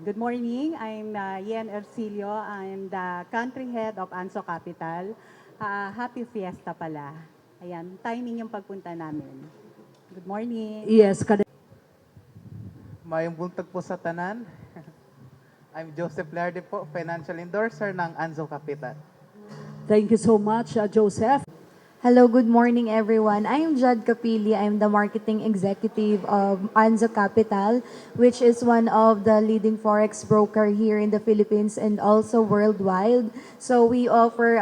Good morning. I'm Yen Ercilio. I'm the country head of Anso Capital. Happy Fiesta pala. Ayan, timing yung pagpunta namin. Good morning. Yes, Mayong buntag po sa tanan. I'm Joseph Larda po, financial endorser ng Anzo Capital. thank you so much, Joseph. Hello, good morning everyone. I'm Jad Capili. I'm the marketing executive of Anzo Capital, which is one of the leading forex broker here in the Philippines and also worldwide. So we offer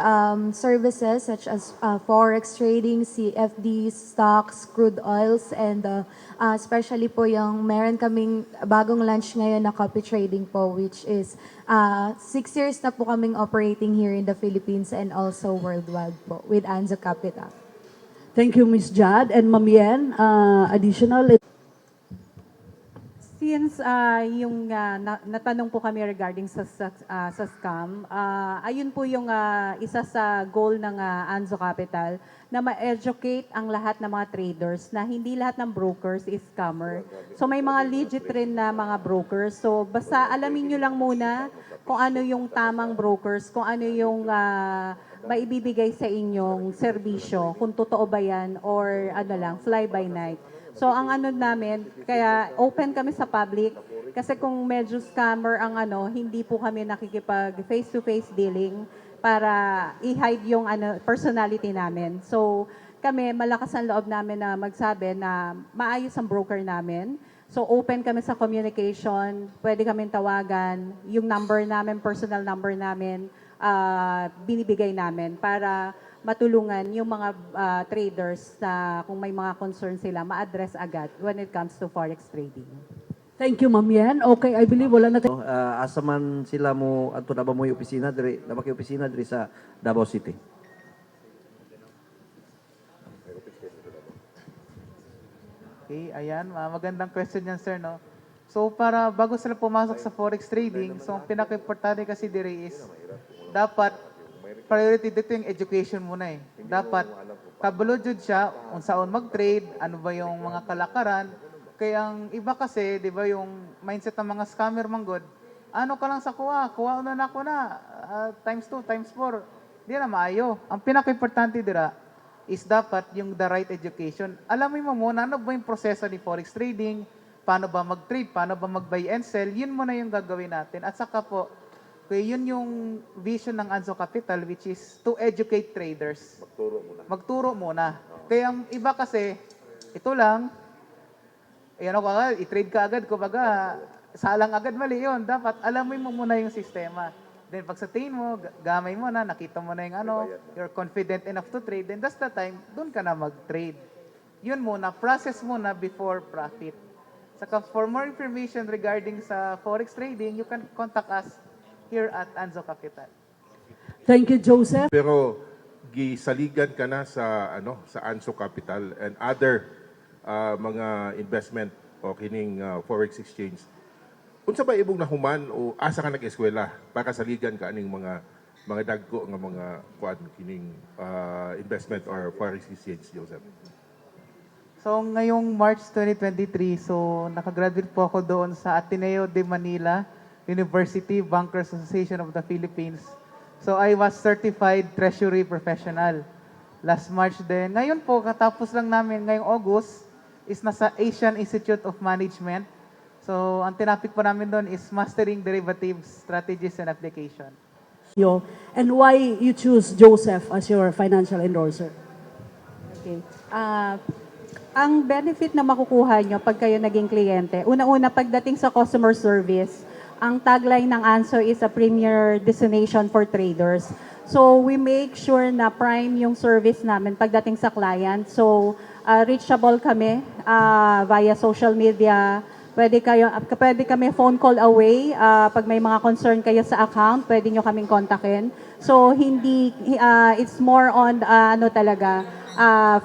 services such as forex trading, CFDs, stocks, crude oils, and especially po yung meron kaming bagong launch ngayon na copy trading po, which is 6 years na po kaming operating here in the Philippines and also worldwide po with Anzo Capital. Thank you, Ms. Jad. And Ma'am Yen, additional. Since natanong po kami regarding sa scam, ayun po yung isa sa goal ng Anzo Capital na ma-educate ang lahat ng mga traders na hindi lahat ng brokers is scammer. So may mga legit rin na mga brokers. So basta alamin nyo lang muna kung ano yung tamang brokers, kung ano yung maibibigay sa inyong serbisyo, kung totoo ba yan or ano lang, fly by night. So ang ano namin, kaya open kami sa public kasi kung medyo scammer ang hindi po kami nakikipag face-to-face dealing para i-hide yung personality namin. So kami, malakas ang loob namin na magsabi na maayos ang broker namin. So open kami sa communication, pwede kami tawagan, yung number namin, personal number namin, binibigay namin para matulungan yung mga traders na kung may mga concern sila, ma-address agad when it comes to forex trading. Thank you, Ma'am Yen. Okay, I believe wala na tayo. Asa man sila mo adto na ba mo opisina diri sa Davao City. Okay, ayan, magandang question yan, sir, no? So, para bago sila pumasok sa forex trading, so ang pinaka-importante kasi diri is dapat priority dito yung education muna eh. Dapat kabalo jud siya unsaon mag-trade, ano ba yung mga kalakaran. Kaya ang iba kasi, 'di ba, yung mindset ng mga scammer manggod, ano ka lang sa kuha na nako na times 2, times 4. Di na maayo. Ang pinaka-importante dira is dapat yung the right education. Alamin mo muna ano ba yung proseso ni forex trading, paano ba mag-trade, paano ba mag-buy and sell, yun muna yung gagawin natin. At saka po, kaya yun yung vision ng Anzo Capital, which is to educate traders. Magturo muna. Kaya ang iba kasi, ito lang, i-trade ka agad, kumbaga, salang agad, mali yun. Dapat alamin mo muna yung sistema. Then pag sa tingin mo, gamay mo na, nakita mo na yung you're confident enough to trade, then that's the time, dun ka na mag-trade. Yun muna, process muna before profit. Saka for more information regarding sa forex trading, you can contact us here at Anzo Capital. Thank you, Joseph. Pero gisaligan ka na sa sa Anso Capital and other mga investment o kining forex exchange. Unsa ba ibong nahuman o asa ka nag-eskwela para saligan ka aning mga dagko nga mga kuan kining investment or forex exchange, Joseph? So ngayong March 2023, so nakagraduate po ako doon sa Ateneo de Manila University Bankers Association of the Philippines. So I was certified treasury professional last March din. Ngayon po, katapos lang namin ngayong August, is nasa Asian Institute of Management. So ang tinapik po namin doon is Mastering Derivatives, Strategies and Application. And why you choose Joseph as your financial endorser? Okay. Ang benefit na makukuha nyo pag kayo naging kliyente, una-una pagdating sa customer service, ang tagline ng Anso is a premier destination for traders. So we make sure na prime yung service namin pagdating sa client. So reachable kami via social media. Pwede kami phone call away. Pag may mga concern kayo sa account, pwede nyo kaming kontakin. So it's more on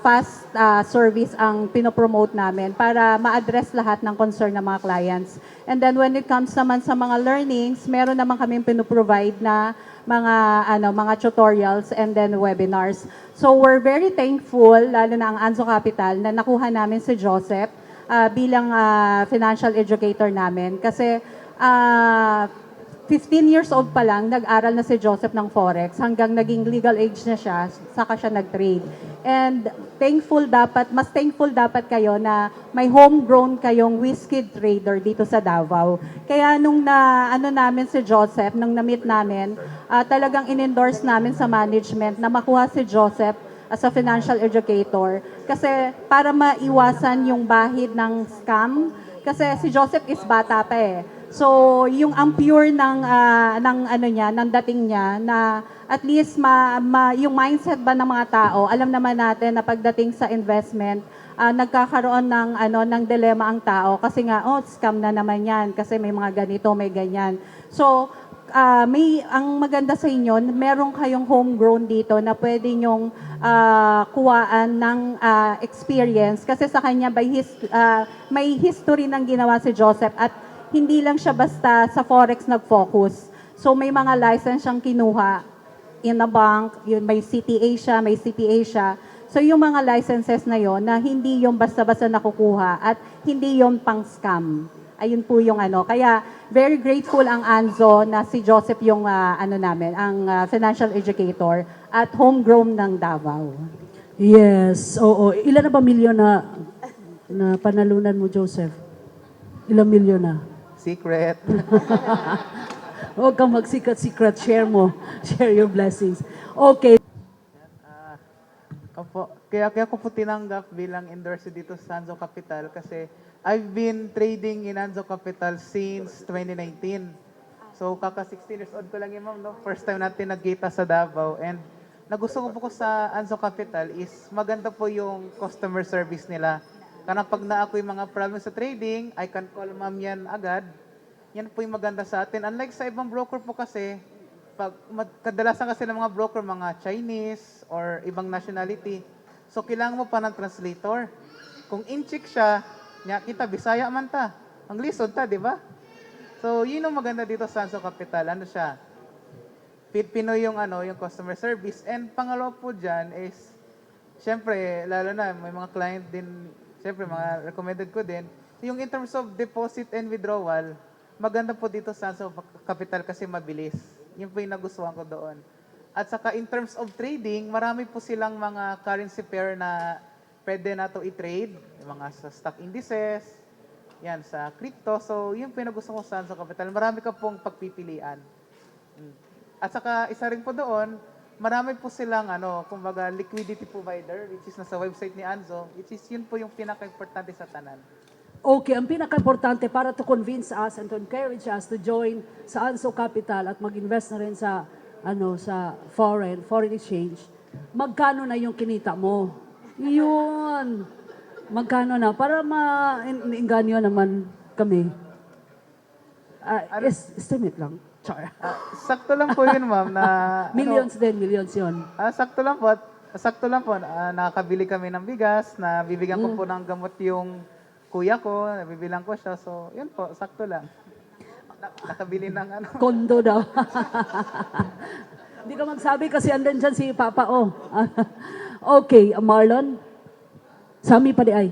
fast service ang pinopromote namin para ma-address lahat ng concern ng mga clients. And then when it comes naman sa mga learnings, meron naman kaming pinoprovide na mga tutorials and then webinars. So we're very thankful, lalo na ang Anzo Capital, na nakuha namin si Joseph bilang financial educator namin. Kasi 15 years old pa lang, nag-aral na si Joseph ng Forex hanggang naging legal age na siya, saka siya nag-trade. And mas thankful dapat kayo na may homegrown kayong whiskey trader dito sa Davao. Kaya nung namin si Joseph, nung na-meet namin, talagang in-endorse namin sa management na makuha si Joseph as a financial educator. Kasi para maiwasan yung bahid ng scam, kasi si Joseph is bata pa eh. So, ang pure ng dating niya na at least yung mindset ba ng mga tao, alam naman natin na pagdating sa investment, nagkakaroon ng dilemma ang tao kasi nga scam na naman 'yan kasi may mga ganito, may ganyan. So, ang maganda sa inyo, meron kayong homegrown dito na pwede nyong kuwaan ng experience kasi sa kanya may history ng ginawa si Joseph at hindi lang siya basta sa Forex nag-focus. So may mga license siyang kinuha in a bank, yun, may CTA siya, may CPA siya. So yung mga licenses na yon na hindi yung basta-basta nakukuha at hindi yung pang-scam. Ayun po yung Kaya very grateful ang Anzo na si Joseph yung namin, ang financial educator at homegrown ng Davao. Yes, oo. Ilan na ba milyon na panalunan mo, Joseph? Ilang milyon na? Secret. Huwag kang magsikat-secret. Share mo. Share your blessings. Okay. Opo. Kaya ko po tinanggap bilang endorser dito sa Anzo Capital kasi I've been trading in Anzo Capital since 2019. So, kaka 16 years old ko lang yun, ma'am, no? First time natin nagkita sa Davao. And nagustuhan ko sa Anzo Capital is maganda po yung customer service nila. Karena pag na ako yung mga problem sa trading, I can call ma'am yan agad. Yan po yung maganda sa atin. Unlike sa ibang broker po kasi, kadalasan kasi ng mga broker, mga Chinese or ibang nationality. So, kailangan mo pa ng translator. Kung in-check siya, kita, Bisaya man ta. Ang lisod ta, di ba? So, yun ang maganda dito sa Anzo Capital. Ano siya? Pinoy yung customer service. And pangalawa po dyan is, syempre, lalo na, may mga client din, syempre, mga recommended ko din. Yung in terms of deposit and withdrawal, maganda po dito sa Anzo Capital kasi mabilis. Yun po yung nagustuhan ko doon. At saka in terms of trading, marami po silang mga currency pair na pwede na to i-trade. Yung mga sa stock indices, yan, sa crypto. So, yun po yung nagustuhan ko sa Anzo Capital. Marami ka pong pagpipilian. At saka isa rin po doon, marami po silang kumbaga liquidity provider which is nasa website ni Anzo, which is yun po yung pinaka-importante sa tanan. Okay, ang pinaka-importante para to convince us and to encourage us to join sa Anzo Capital at mag-invest na rin sa sa foreign exchange. Magkano na yung kinita mo? Yun. Magkano na para ma-inganyo naman kami. Estimate lang. Char. Sakto lang po yun, ma'am, na Millions yun. sakto lang po. Nakakabili kami ng bigas, bibigyan ko po ng gamot yung kuya ko, nabibilang ko siya. So, yun po, sakto lang. Nakabili ng Kondo daw. Hindi ka magsabi kasi andan dyan si Papa O. Okay, Marlon. Sami pa di ay.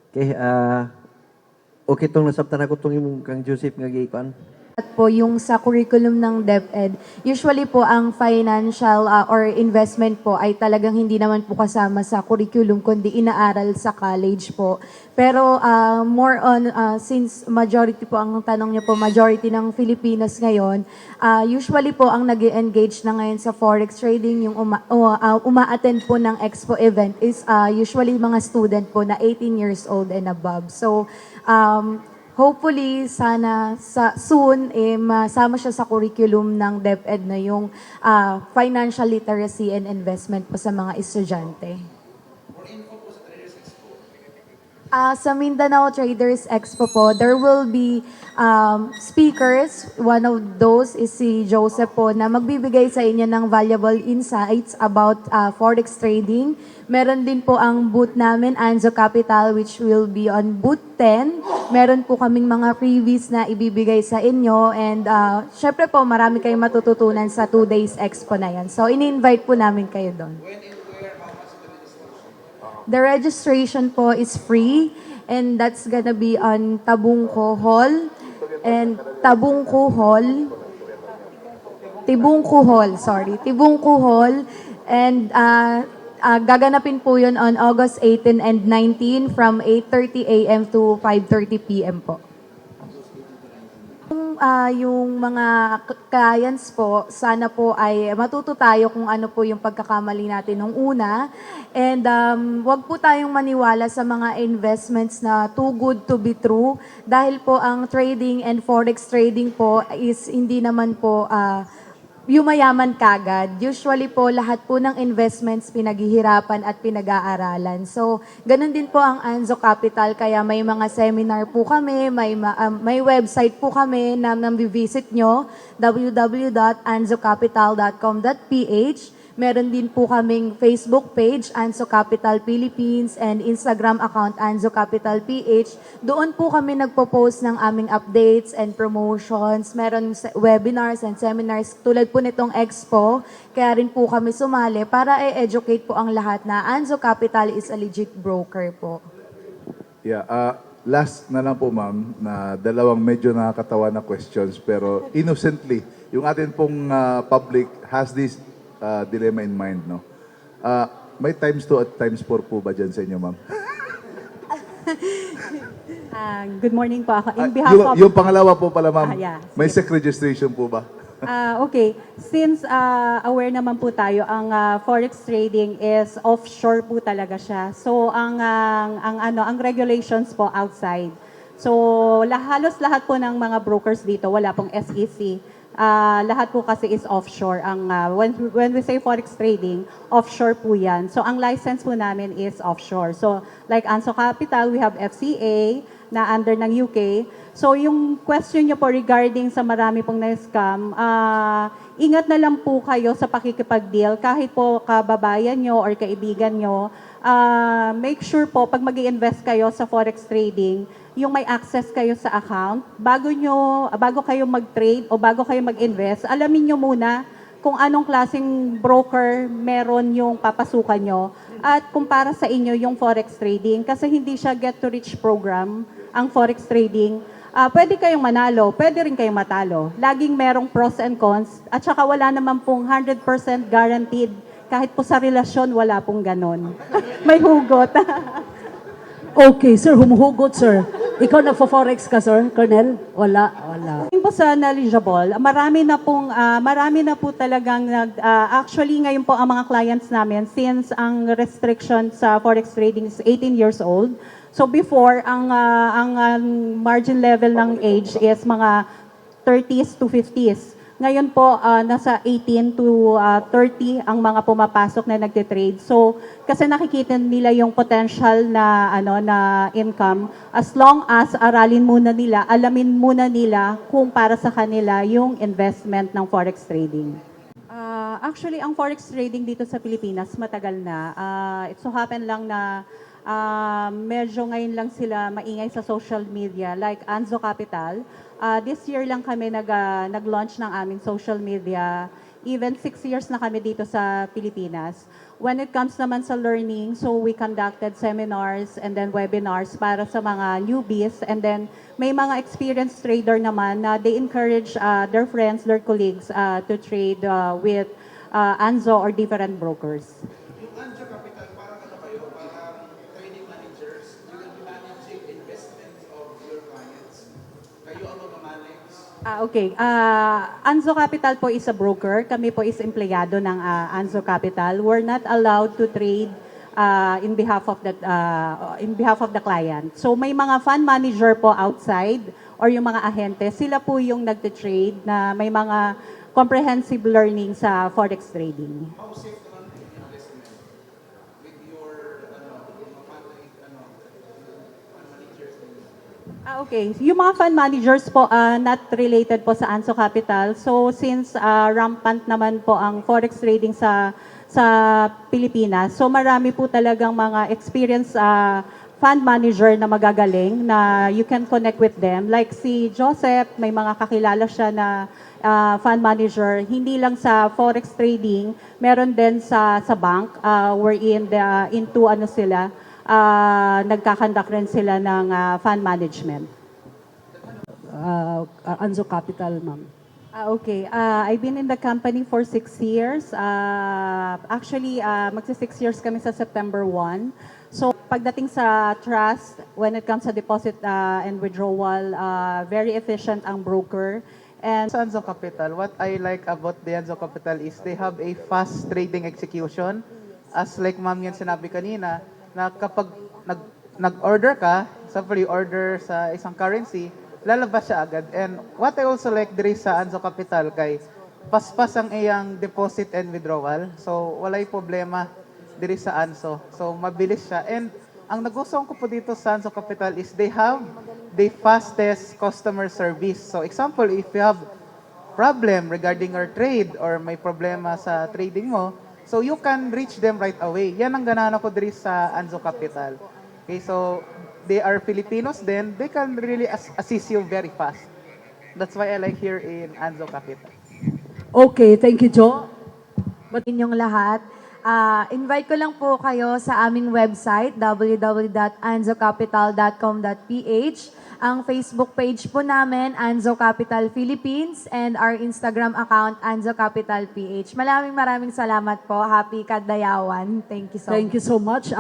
Okay, okay tong nasabtan ako tong imong kang Joseph nga giikuan. At po yung sa curriculum ng DepEd, usually po ang financial or investment po ay talagang hindi naman po kasama sa curriculum kundi inaaral sa college po. Pero more on, since majority po ang tanong niyo po, majority ng Filipinos ngayon, usually po ang nag-engage na ngayon sa forex trading, yung uma-attend po ng expo event is usually mga student po na 18 years old and above. So, hopefully, sana soon, masama siya sa curriculum ng DepEd na yung financial literacy and investment po sa mga estudyante. Sa Mindanao Traders Expo po, there will be speakers. One of those is si Joseph po na magbibigay sa inyo ng valuable insights about forex trading. Meron din po ang booth namin, Anzo Capital, which will be on booth 10. Meron po kaming mga freebies na ibibigay sa inyo. And syempre po, marami kayong matututunan sa 2 days expo na yan. So, ini-invite po namin kayo doon. The registration po is free and that's gonna be on Tabungco Hall. and Tibungku Hall, and gaganapin po yun on August 18 and 19 from 8:30 a.m. to 5:30 p.m. po. Yung mga clients po, sana po ay matuto tayo kung ano po yung pagkakamali natin nung una. And wag po tayong maniwala sa mga investments na too good to be true. Dahil po ang trading and forex trading po is hindi naman po yumayaman kagad. Usually po, lahat po ng investments pinaghihirapan at pinag-aaralan. So, ganun din po ang Anzo Capital, kaya may mga seminar po kami, may website po kami na visit nyo, www.anzocapital.com.ph. Meron din po kaming Facebook page, Anzo Capital Philippines, and Instagram account, Anzo Capital PH. Doon po kami nagpo-post ng aming updates and promotions. Meron webinars and seminars tulad po nitong Expo. Kaya rin po kami sumali para i-educate po ang lahat na Anzo Capital is a legit broker po. Yeah, last na lang po ma'am, na dalawang medyo nakakatawa na questions pero innocently, yung atin pong public has this dilemma in mind, no? May times 2 at times 4 po ba dyan sa inyo, ma'am? Good morning po ako. In behalf of... Yung pangalawa po pala, ma'am, yeah, may SEC registration po ba? Okay. Since aware naman po tayo, ang forex trading is offshore po talaga siya. So ang regulations po outside. So halos lahat po ng mga brokers dito wala pong SEC. Lahat po kasi is offshore. When we say forex trading, offshore po yan. So ang license po namin is offshore. So like Anzo Capital, we have FCA na under ng UK. So yung question nyo po regarding sa marami pong na-scam, ingat na lang po kayo sa pakikipag-deal. Kahit po kababayan nyo or kaibigan nyo, make sure po pag mag-i-invest kayo sa forex trading, yung may access kayo sa account, bago kayo mag-trade o bago kayo mag-invest, alamin nyo muna kung anong klaseng broker meron yung papasukan nyo at kung para sa inyo yung forex trading. Kasi hindi siya get-to-rich program, ang forex trading. Pwede kayong manalo, pwede rin kayong matalo. Laging merong pros and cons at saka wala naman pong 100% guaranteed. Kahit po sa relasyon, wala pong ganon. May hugot. Okay, sir, humuhugot, sir. Ikaw nagfo-forex ka, sir, Colonel? Wala. Yung po sa knowledgeable, marami na po talagang actually ngayon po ang mga clients namin since ang restriction sa forex trading is 18 years old. So before ang margin level ng age is mga 30s to 50s. Ngayon po, nasa 18 to 30 ang mga pumapasok na nagtitrade. So, kasi nakikita nila yung potential na, na income. As long as aralin muna nila, alamin muna nila kung para sa kanila yung investment ng forex trading. Actually, ang forex trading dito sa Pilipinas, matagal na. It so happen lang na medyo ngayon lang sila maingay sa social media, like Anzo Capital. This year lang kami nag-launch ng aming social media. Even 6 years na kami dito sa Pilipinas. When it comes naman sa learning, so we conducted seminars and then webinars para sa mga newbies. And then may mga experienced trader naman na they encourage their friends, their colleagues to trade with Anzo or different brokers. Okay. Anzo Capital po is a broker. Kami po is empleyado ng Anzo Capital. We're not allowed to trade in behalf of the client. So may mga fund manager po outside or yung mga ahente, sila po yung nagte-trade na may mga comprehensive learning sa forex trading. How safe naman yung investment with your fund managers? Okay. Yung mga fund managers po, not related po sa Anzo Capital. So, since rampant naman po ang forex trading sa Pilipinas, so marami po talagang mga experienced fund manager na magagaling na you can connect with them. Like si Joseph, may mga kakilala siya na fund manager, hindi lang sa forex trading, meron din sa bank, wherein nagkakandak rin sila ng fund management. Anzo Capital, ma'am? Okay. I've been in the company for 6 years. Actually, magsi 6 years kami sa September 1. So, pagdating sa trust, when it comes sa deposit and withdrawal, very efficient ang broker. And Sa Anzo Capital, what I like about the Anzo Capital is they have a fast trading execution. As like ma'am yan sinabi kanina, na kapag nag-order ka, example you order sa isang currency, lalabas siya agad. And what I also like diri sa Anzo Capital kay paspas ang iyang deposit and withdrawal. So walay problema diri sa Anzo. So mabilis siya. And ang nagustuhan ko po dito sa Anzo Capital is they have the fastest customer service. So example, if you have problem regarding your trade or may problema sa trading mo, so you can reach them right away. Yan ang ganahan ko diri sa Anzo Capital. Okay, so they are Filipinos then they can really assist you very fast. That's why I like here in Anzo Capital. Okay, thank you, Jo. Inyong lahat. Invite ko lang po kayo sa aming website, www.anzocapital.com.ph. Ang Facebook page po namin, Anzo Capital Philippines, and our Instagram account, Anzo Capital PH. Maraming salamat po. Happy Kadayawan. Thank you so much. Thank you so much.